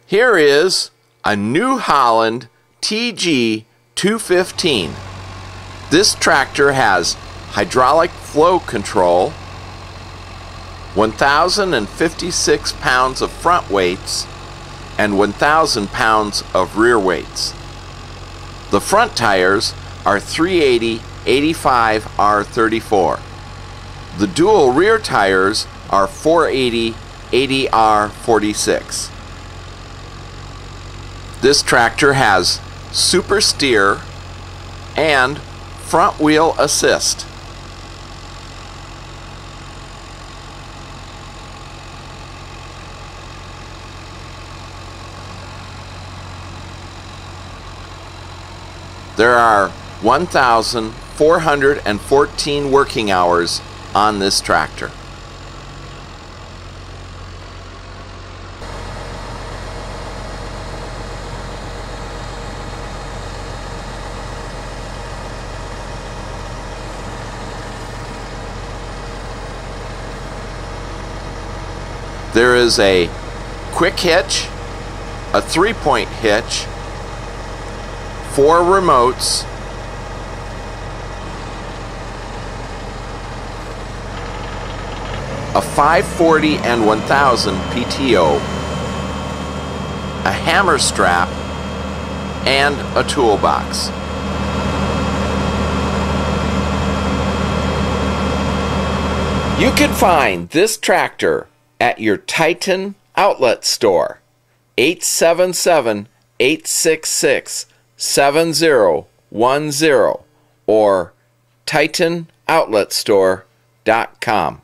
Here is a New Holland TG215. This tractor has hydraulic flow control, 1,056 pounds of front weights, and 1,000 pounds of rear weights. The front tires are 380/85 R34. The dual rear tires are 480/80 R46. This tractor has super steer and front wheel assist. There are 1,414 working hours on this tractor. There is a quick hitch, a 3-point hitch, 4 remotes, a 540 and 1000 PTO, a hammer strap, and a toolbox. You can find this tractor at your Titan Outlet store, 877-866-7010 or TitanOutletStore.com.